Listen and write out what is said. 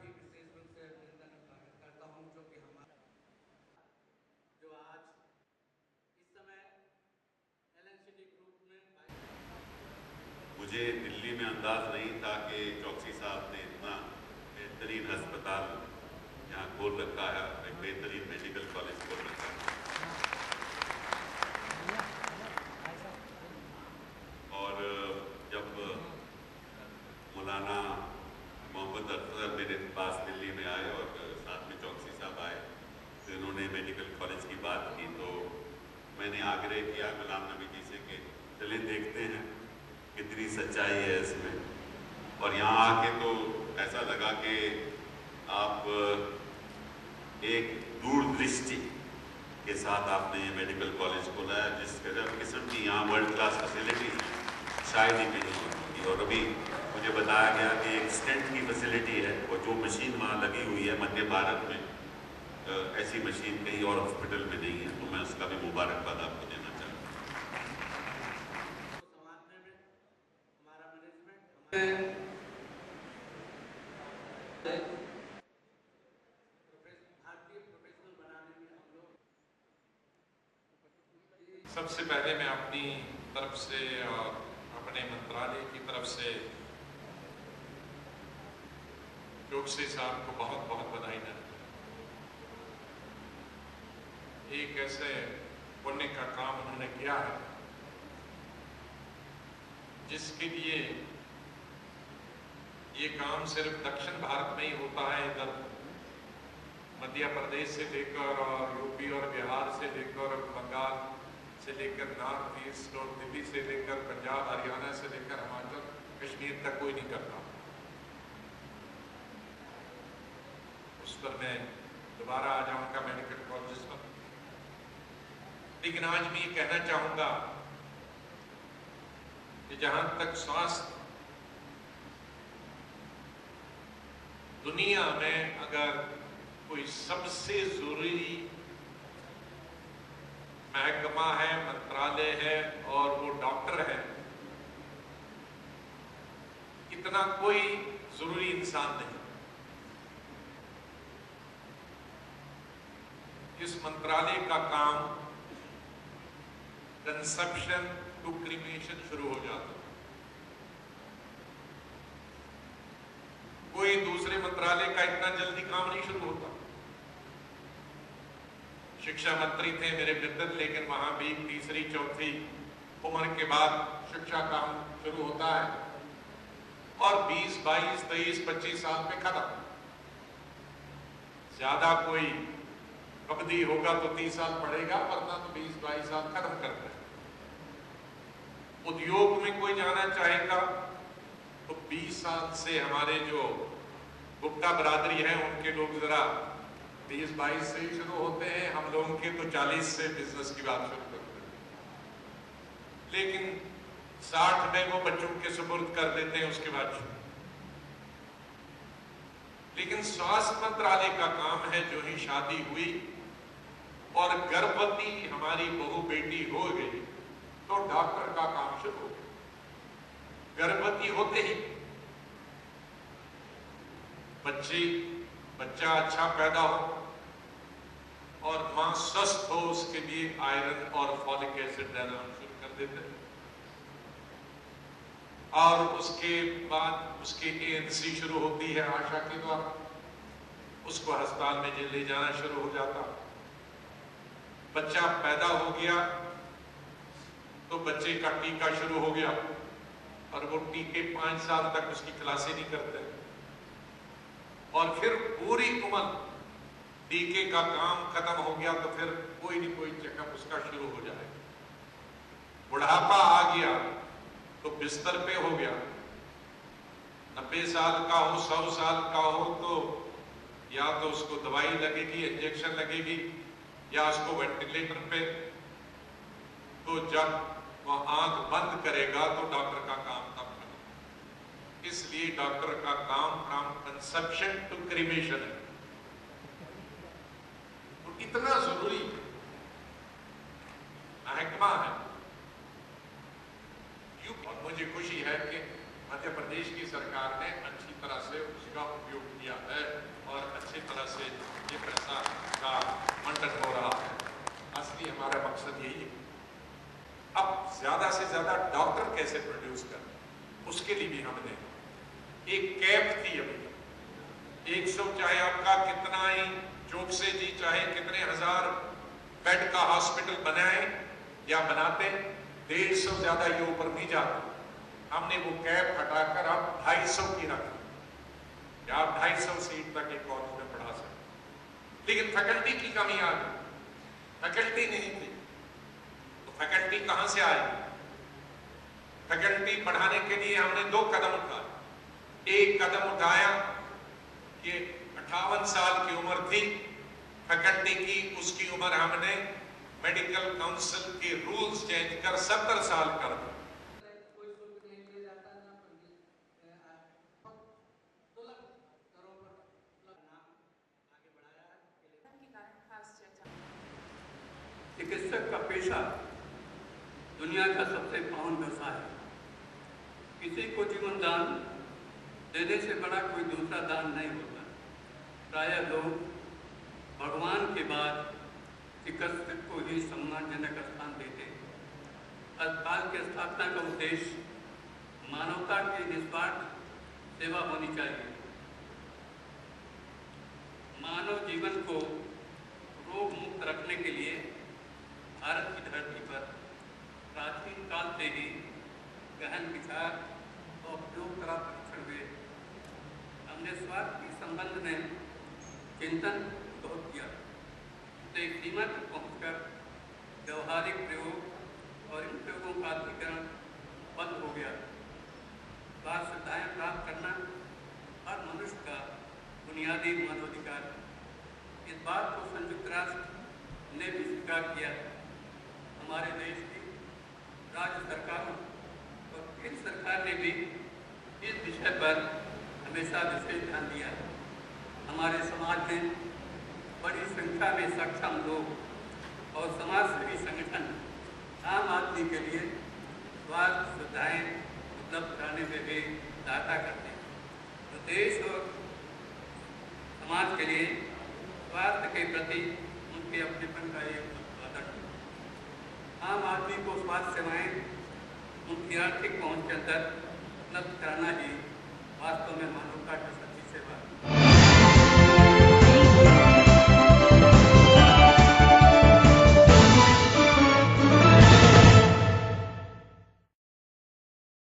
ही विशेष रूप से अभिनंदन करता हूं जो कि हमारा जो आज इस समय एलएनसीटी ग्रुप में मुझे दिल्ली में अंदाज नहीं था कि चौकसी साहब ने इतना बेहतरीन अस्पताल यहाँ खोल रखा है, एक बेहतरीन मेडिकल कॉलेज खोल रखा है। और जब मौलाना मोहम्मद अख्तर मेरे पास दिल्ली में आए और साथ में चौकसी साहब आए तो इन्होंने मेडिकल कॉलेज की बात की, तो मैंने आग्रह किया गुलाम नबी जी से कि चलिए देखते हैं कितनी सच्चाई है इसमें। और यहाँ आके तो ऐसा लगा कि आप एक दूरदृष्टि के साथ आपने ये मेडिकल कॉलेज खोला है, जिस किस्म की यहाँ वर्ल्ड क्लास फैसिलिटीज शायद ही कहीं होगी। और अभी मुझे बताया गया कि एक स्टेंट की फैसिलिटी है और जो मशीन वहाँ लगी हुई है मध्य भारत में, ऐसी मशीन कहीं और हॉस्पिटल में नहीं है, तो मैं उसका भी मुबारकबाद आपको देना चाहूँगा। समाजने में हमारा मैनेजमेंट भारतीय प्रोफेशनल बनाने में हम लोग सबसे पहले मैं अपनी तरफ से और अपने मंत्रालय की तरफ से चौकसी साहब को बहुत बहुत बधाई देता हूं। एक ऐसे पुण्य का काम उन्होंने किया है जिसके लिए ये काम सिर्फ दक्षिण भारत में ही होता है, इधर मध्य प्रदेश से लेकर और यूपी और बिहार से लेकर बंगाल से लेकर नॉर्थ ईस्ट और दिल्ली से लेकर पंजाब हरियाणा से लेकर हिमाचल कश्मीर तक कोई नहीं करता। उस पर मैं दोबारा आ जाऊंगा मेडिकल कॉलेज पर, लेकिन आज मैं ये कहना चाहूंगा कि जहां तक स्वास्थ्य दुनिया में अगर कोई सबसे जरूरी महकमा है, मंत्रालय है और वो डॉक्टर है, इतना कोई जरूरी इंसान नहीं। इस मंत्रालय का काम कंसेप्शन टू क्रीमेशन शुरू हो जाता है। कोई दूसरे मंत्रालय का इतना जल्दी काम नहीं शुरू होता। शिक्षा मंत्री थे मेरे मित्र, लेकिन वहां भी तीसरी चौथी उम्र के बाद शिक्षा काम शुरू होता है और 20, 22, 23, 25 साल में खत्म। ज्यादा कोई अवधि होगा तो 30 साल पढ़ेगा, वरना तो 20, 22 साल खत्म करता है। उद्योग में कोई जाना चाहेगा तो 20 साल से हमारे जो गुप्ता बरादरी है उनके लोग जरा 20, 22 से ही शुरू होते हैं, हम लोगों के तो 40 से बिजनेस की बात शुरू करते हैं। लेकिन 60 में वो बच्चों के सुपुर्द कर देते हैं, उसके बाद लेकिन स्वास्थ्य मंत्रालय का काम है, जो ही शादी हुई और गर्भवती हमारी बहू बेटी हो गई तो डॉक्टर का काम शुरू हो गया। गर्भवती होते ही बच्चा अच्छा पैदा हो और मां स्वस्थ हो, उसके लिए आयरन और फॉलिक एसिड देना शुरू कर देते हैं और उसके बाद उसकी ANC शुरू होती है आशा के द्वारा, उसको अस्पताल में ले जाना शुरू हो जाता। बच्चा पैदा हो गया तो बच्चे का टीका शुरू हो गया और वो टीके 5 साल तक उसकी खलासी नहीं करते और फिर पूरी उम्र टीके का काम खत्म हो गया तो फिर कोई नहीं कोई चेकअप उसका शुरू हो जाएगा। बुढ़ापा आ गया तो बिस्तर पे हो गया, 90 साल का हो, 100 साल का हो तो या तो उसको दवाई लगेगी, इंजेक्शन लगेगी या उसको वेंटिलेटर पे। तो जब वह आंख बंद करेगा तो डॉक्टर का काम तब खत्म। इसलिए डॉक्टर का काम फ्रॉम कंसेप्शन टू क्रीमेशन है। तो इतना जरूरी महकमा है। और मुझे खुशी है कि मध्य प्रदेश की सरकार ने अच्छी तरह से उसका उपयोग किया है। मकसद यही है। अब ज्यादा से ज्यादा डॉक्टर कैसे प्रोड्यूस कर, उसके लिए भी हमने एक कैप थी अभी 100, चाहे आपका कितना ही चौकसे जी चाहे कितने हजार बेड का हॉस्पिटल बनाए या बनाते, 150 ज्यादा ये ऊपर नहीं जाता। हमने वो कैप हटाकर अब 250 की रखी, आप 250 सीट तक एक कॉलेज में पढ़ा सकते। लेकिन फैकल्टी की कमी आ गई, फैकल्टी नहीं थी, तो फैकल्टी कहां से आई? फैकल्टी बढ़ाने के लिए हमने 2 कदम उठाए। एक कदम उठाया कि 58 साल की उम्र थी फैकल्टी की, उसकी उम्र हमने मेडिकल काउंसिल के रूल्स चेंज कर 70 साल कर दिए। कोई शुल्क नहीं लिया जाता, ना ₹16 करोड़ नाम आगे बढ़ाया है। के कारण खास चर्चा। चिकित्सक का पेशा दुनिया का सबसे पावन व्यवसाय है। किसी को जीवन दान देने से बड़ा कोई दूसरा दान नहीं होता। प्रायः लोग भगवान के बाद चिकित्सक को ही सम्मानजनक स्थान देते हैं। अस्पताल की स्थापना का उद्देश्य मानवता की निस्वार्थ सेवा होनी चाहिए। मानव जीवन को रोग मुक्त रखने के लिए भारत की धरती पर प्राचीन काल से ही गहन विचार और उपयोग करा परीक्षण हुए। हमने स्वास्थ्य के संबंध में चिंतन बहुत किया, तो एक सीमा तक पहुंचकर व्यवहारिक प्रयोग और इन प्रयोगों का अधिकरण बंद हो गया। स्वास्थ्य सुविधाएं प्राप्त करना हर मनुष्य का बुनियादी मानवाधिकार है। इस बात को संयुक्त राष्ट्र ने भी स्वीकार किया। हमारे देश की राज्य सरकारों और केंद्र सरकार ने भी इस विषय पर हमेशा विशेष ध्यान दिया है। हमारे समाज में बड़ी संख्या में सक्षम लोग और समाजसेवी संगठन आम आदमी के लिए स्वास्थ्य सुविधाएं उपलब्ध कराने में भी सहायता करते हैं। तो देश और समाज के लिए स्वास्थ्य के प्रति उनके अपनेपन का एक आदर्श है। आम आदमी को स्वास्थ्य सेवाएं उनकी आर्थिक पहुंच के अंदर उपलब्ध कराना ही वास्तव में मानवता के